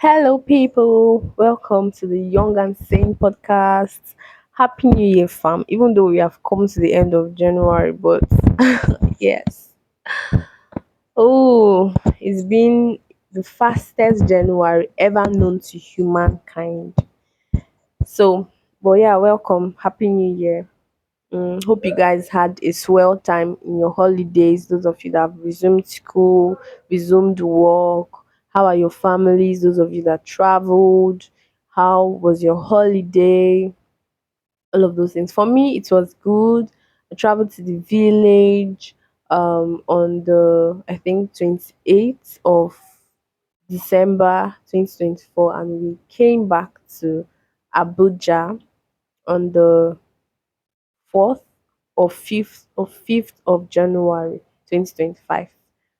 Hello, people. Welcome to the Young and Sane podcast. Happy New Year, fam. Even though we have come to the end of January, but yes. Oh, it's been the fastest January ever known to humankind. So, but yeah, welcome. Happy New Year. Hope you guys had a swell time in your holidays. Those of you that have resumed school, resumed work. How are your families? Those of you that traveled, how was your holiday? All of those things. For me, it was good. I traveled to the village on the I think 28th of December 2024, and we came back to Abuja on the 4th or 5th of January 2025.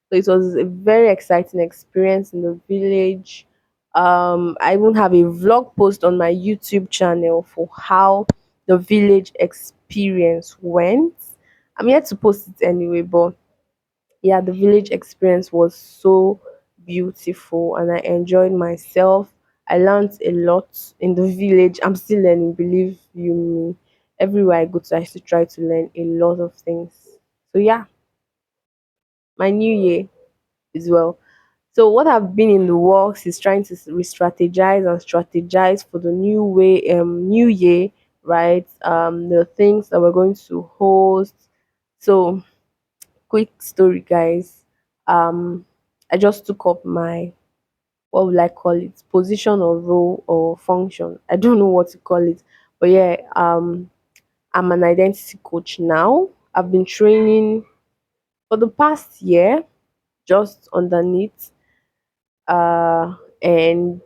So it was a very exciting experience in the village. I even have a vlog post on my YouTube channel for how the village experience went. I'm yet to post it anyway, but yeah, the village experience was so beautiful and I enjoyed myself. I learned a lot in the village. I'm still learning, believe you me. Everywhere I go to, I still try to learn a lot of things. So yeah, my new year as well. So what I've been in the works is trying to re-strategize and strategize for the new year, right? The things that we're going to host. So quick story, guys. um I just took up my, what would I call it, position or role or function, I don't know what to call it, but yeah, I'm an identity coach now. I've been training for the past year, just underneath, and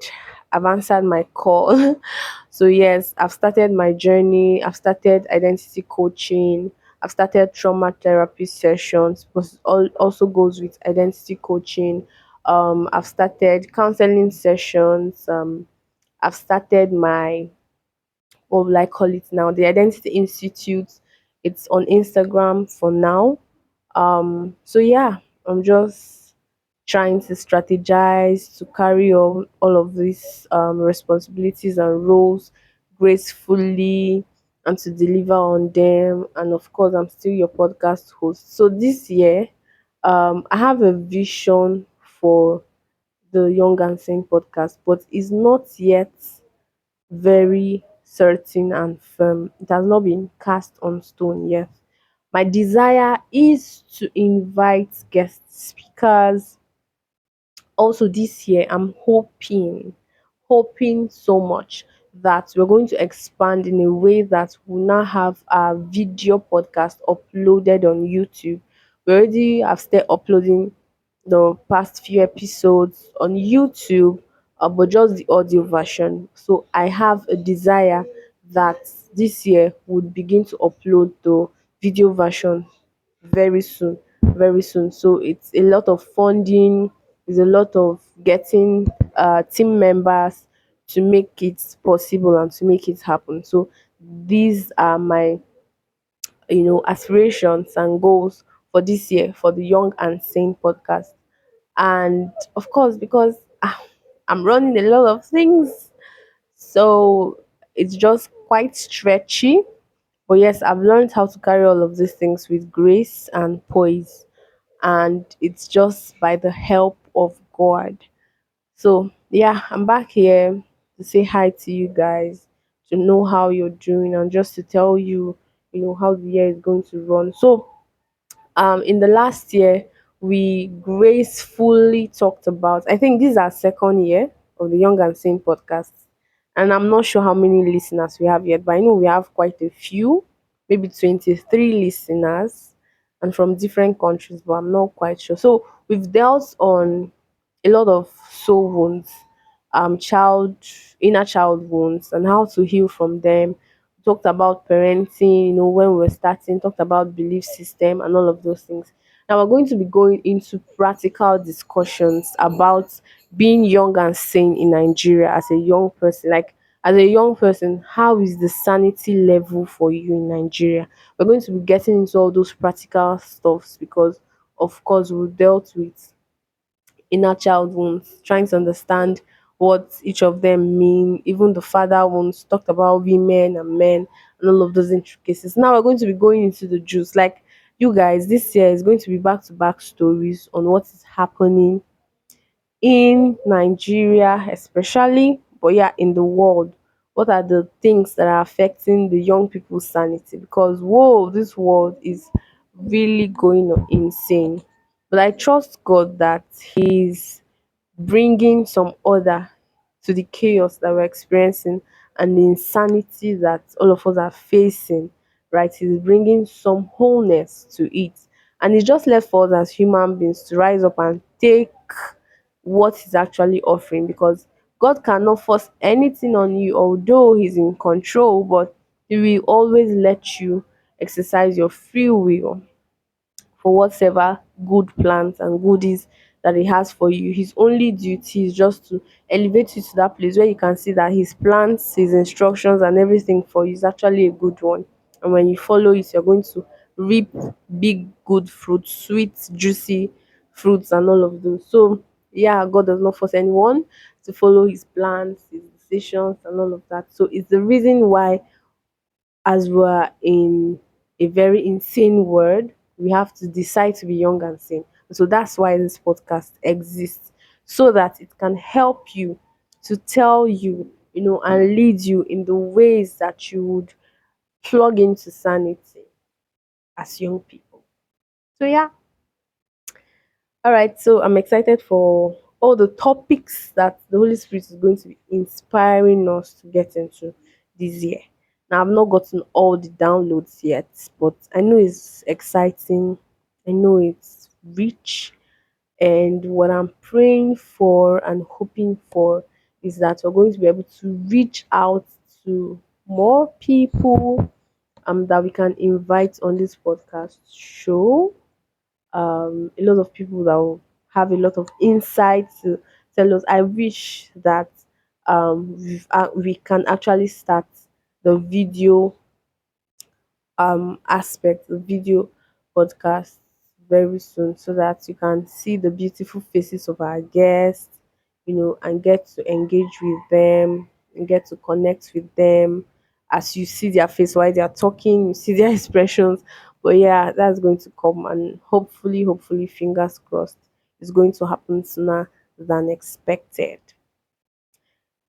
I've answered my call. So yes, I've started my journey. I've started identity coaching. I've started trauma therapy sessions, but also goes with identity coaching. I've started counseling sessions. I've started my, what will I call it now? The Identity Institute. It's on Instagram for now. So yeah, I'm just trying to strategize to carry on all of these responsibilities and roles gracefully and to deliver on them. And of course, I'm still your podcast host. So this year, I have a vision for the Young and Sane podcast, but it's not yet very certain and firm. It has not been cast on stone yet. My desire is to invite guest speakers. Also this year, I'm hoping so much that we're going to expand in a way that we'll now have our video podcast uploaded on YouTube. We already have started uploading the past few episodes on YouTube, but just the audio version. So I have a desire that this year would begin to upload the video version very soon, very soon. So it's a lot of funding, it's a lot of getting team members to make it possible and to make it happen. So these are my, aspirations and goals for this year for the Young and Sane podcast. And of course, because I'm running a lot of things, so it's just quite stretchy. But yes, I've learned how to carry all of these things with grace and poise, and it's just by the help of God. So yeah, I'm back here to say hi to you guys, to know how you're doing, and just to tell you, how the year is going to run. So in the last year, we gracefully talked about, I think this is our second year of the Young and Sane podcast, and I'm not sure how many listeners we have yet, but I know we have quite a few, maybe 23 listeners, and from different countries, but I'm not quite sure. So we've dealt on a lot of soul wounds, child inner child wounds, and how to heal from them. Talked about parenting, when we were starting, talked about belief system and all of those things. Now we're going to be going into practical discussions about being young and sane in Nigeria as a young person. Like, as a young person, how is the sanity level for you in Nigeria? We're going to be getting into all those practical stuffs because, of course, we dealt with inner child wounds, trying to understand what each of them mean. Even the father ones talked about women and men and all of those intricacies. Now we're going to be going into the juice. Like you guys, this year is going to be back to back stories on what is happening in Nigeria, especially, but yeah, in the world. What are the things that are affecting the young people's sanity? Because whoa, this world is really going insane. But I trust God that He's bringing some order to the chaos that we're experiencing and the insanity that all of us are facing, right? He's bringing some wholeness to it. And it's just left for us as human beings to rise up and take what he's actually offering, because God cannot force anything on you, although he's in control, but he will always let you exercise your free will for whatever good plans and goodies that he has for you. His only duty is just to elevate you to that place where you can see that his plans, his instructions, and everything for you is actually a good one. And when you follow it, you're going to reap big, good fruits, sweet, juicy fruits, and all of those. So, yeah, God does not force anyone to follow his plans, his decisions, and all of that. So, it's the reason why, as we're in a very insane world, we have to decide to be young and sane. So that's why this podcast exists, so that it can help you, to tell you, and lead you in the ways that you would plug into sanity as young people. So yeah, all right. So I'm excited for all the topics that the Holy Spirit is going to be inspiring us to get into this year. Now, I've not gotten all the downloads yet, but I know it's exciting. I know it's rich. And what I'm praying for and hoping for is that we're going to be able to reach out to more people that we can invite on this podcast show, a lot of people that will have a lot of insight to tell us. I wish that we can actually start the video aspect, the video podcast very soon, so that you can see the beautiful faces of our guests, and get to engage with them and get to connect with them. As you see their face while they are talking, you see their expressions. But yeah, that's going to come, and hopefully, fingers crossed, it's going to happen sooner than expected.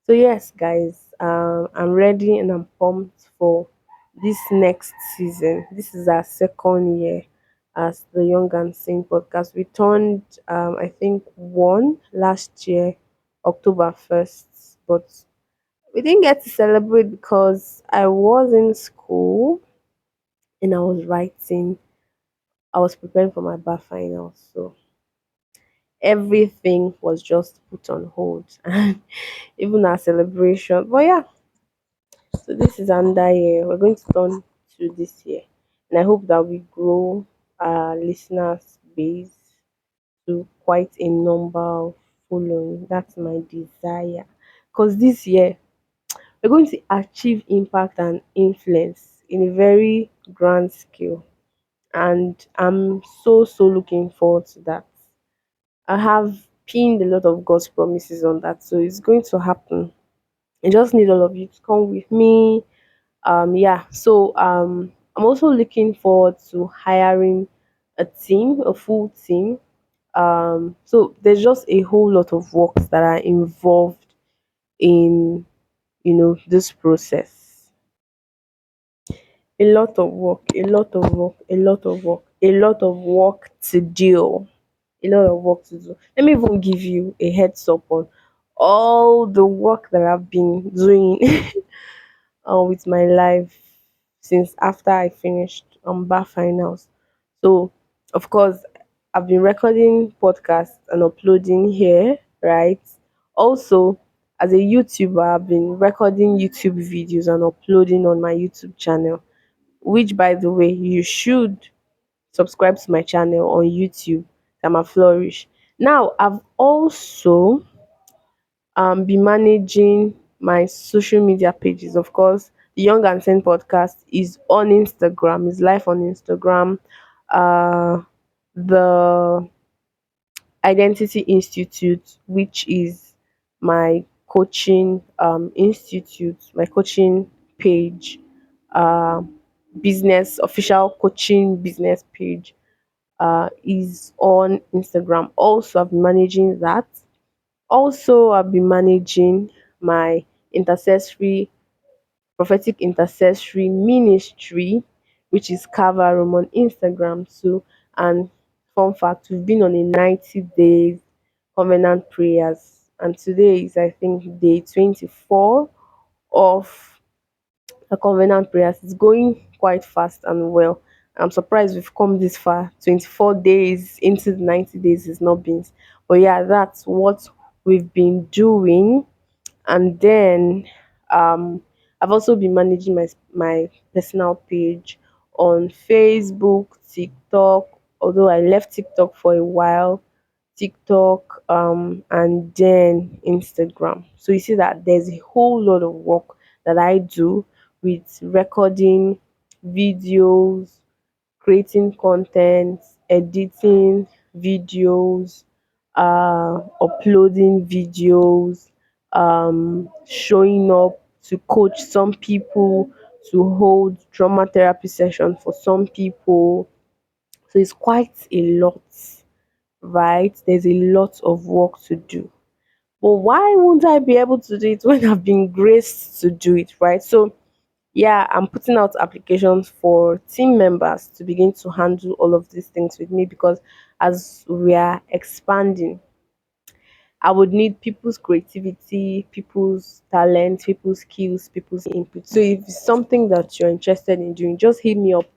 So yes, guys, I'm ready and I'm pumped for this next season. This is our second year as the Young and Sing podcast. We turned, I think, one last year, October 1st, but we didn't get to celebrate because I was in school and I was writing. I was preparing for my bar finals, so everything was just put on hold, and even our celebration. But yeah, so this is another year. We're going to turn to this year. And I hope that we grow our listeners base to quite a number of following. That's my desire. Because this year we're going to achieve impact and influence in a very grand scale. And I'm so looking forward to that. I have pinned a lot of God's promises on that. So it's going to happen. I just need all of you to come with me. Yeah, so I'm also looking forward to hiring a team, a full team. So there's just a whole lot of works that are involved in, this process. A lot of work, a lot of work, a lot of work, a lot of work to do, a lot of work to do. Let me even give you a heads up on all the work that I've been doing with my life since after I finished bar finals. So, of course, I've been recording podcasts and uploading here, right? Also, as a YouTuber, I've been recording YouTube videos and uploading on my YouTube channel, which, by the way, you should subscribe to my channel on YouTube, Tamarflourish. Now, I've also be managing my social media pages. Of course, the Young and Sane podcast is on Instagram, is live on Instagram. The Identity Institute, which is my coaching institute, my coaching page, uh, business official coaching business page is on Instagram. Also, I've been managing that. Also, I've been managing my intercessory prophetic intercessory ministry, which is Kava Room on Instagram too. And fun fact, we've been on a 90 days covenant prayers, and today is, I think, day 24 of the covenant prayers. It's going quite fast and well. I'm surprised we've come this far. 24 days into the 90 days is not been. But yeah, that's what we've been doing. And then um I've also been managing my personal page on Facebook, TikTok, although I left TikTok for a while, TikTok, and then Instagram. So you see that there's a whole lot of work that I do with recording videos, creating content, editing videos, uploading videos, showing up to coach some people, to hold trauma therapy session for some people. So it's quite a lot, right? There's a lot of work to do. But why won't I be able to do it when I've been graced to do it, right? So yeah, I'm putting out applications for team members to begin to handle all of these things with me, because as we are expanding, I would need people's creativity, people's talent, people's skills, people's input. So if it's something that you're interested in doing, just hit me up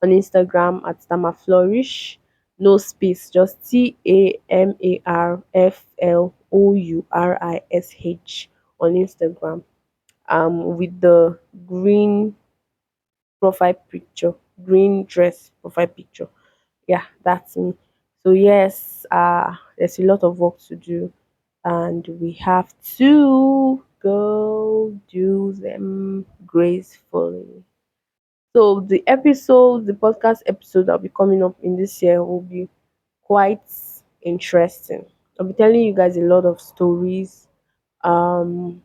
on Instagram at Tamarflourish. No space, just Tamarflourish on Instagram. With the green profile picture, green dress profile picture. Yeah, that's me. So yes, there's a lot of work to do, and we have to go do them gracefully. So the podcast episode that'll be coming up in this year will be quite interesting. I'll be telling you guys a lot of stories, um,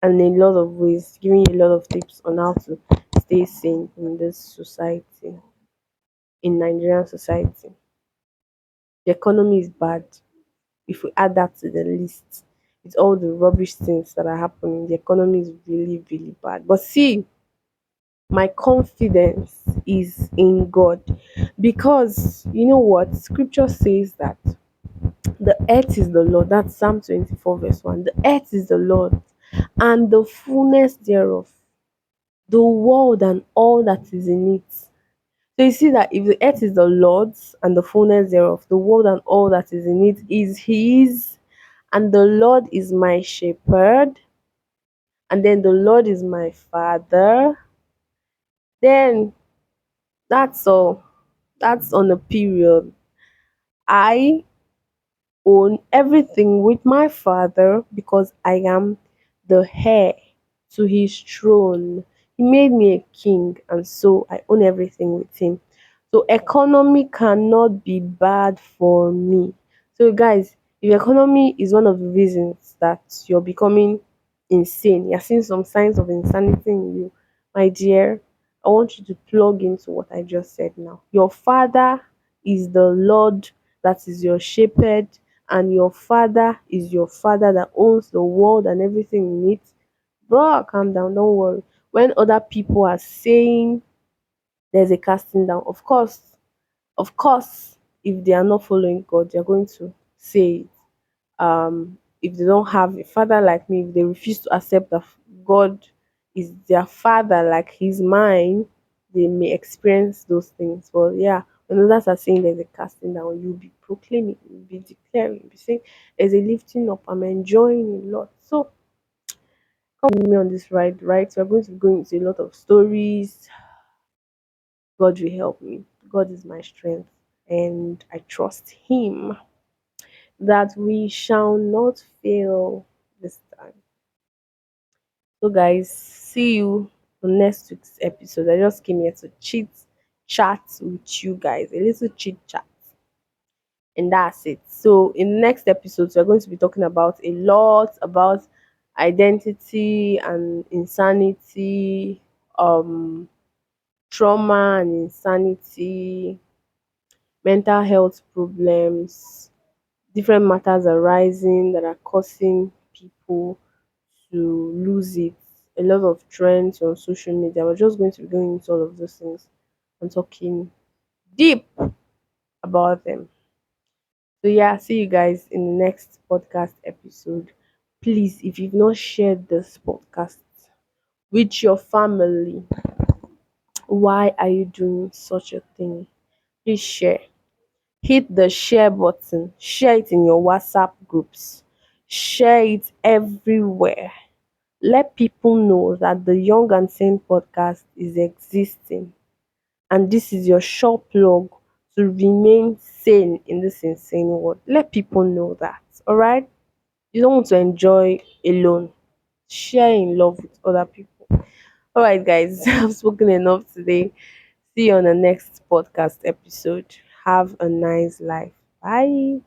and a lot of ways, giving you a lot of tips on how to stay sane in this society, in Nigerian society. The economy is bad. If we add that to the list, it's all the rubbish things that are happening. The economy is really, really bad. But see, my confidence is in God, because you know what? Scripture says that the earth is the Lord. That's Psalm 24, verse 1. The earth is the Lord and the fullness thereof, the world and all that is in it. So you see that if the earth is the Lord's and the fullness thereof, the world and all that is in it is His, and the Lord is my shepherd, and then the Lord is my father, then that's all. That's on a period. I own everything with my father because I am the heir to his throne. He made me a king, and so I own everything with him. So economy cannot be bad for me. So guys, if economy is one of the reasons that you're becoming insane, you're seeing some signs of insanity in you, my dear, I want you to plug into what I just said now. Your father is the Lord that is your shepherd, and your father is your father that owns the world and everything in it. Bro, calm down, don't worry. When other people are saying there's a casting down, of course, if they are not following God, they're going to say it. If they don't have a father like me, if they refuse to accept that God is their father like he's mine, they may experience those things. But yeah, when others are saying there's a casting down, you'll be proclaiming, you'll be declaring, you'll be saying there's a lifting up. I'm enjoying a lot. So come with me on this ride, right? So we're going to be going into a lot of stories. God will help me. God is my strength, and I trust Him that we shall not fail this time. So, guys, see you on next week's episode. I just came here to chat with you guys, a little chit chat, and that's it. So, in the next episodes, we're going to be talking about a lot about identity and insanity, um, trauma and insanity, mental health problems, different matters arising that are causing people to lose it. A lot of trends on social media. We're just going to be going into all of those things and talking deep about them. So yeah, see you guys in the next podcast episode. Please, if you've not shared this podcast with your family, why are you doing such a thing? Please share. Hit the share button. Share it in your WhatsApp groups. Share it everywhere. Let people know that the Young and Sane podcast is existing, and this is your short plug to remain sane in this insane world. Let people know that. All right. You don't want to enjoy alone. Share in love with other people. All right, guys. I've spoken enough today. See you on the next podcast episode. Have a nice life. Bye.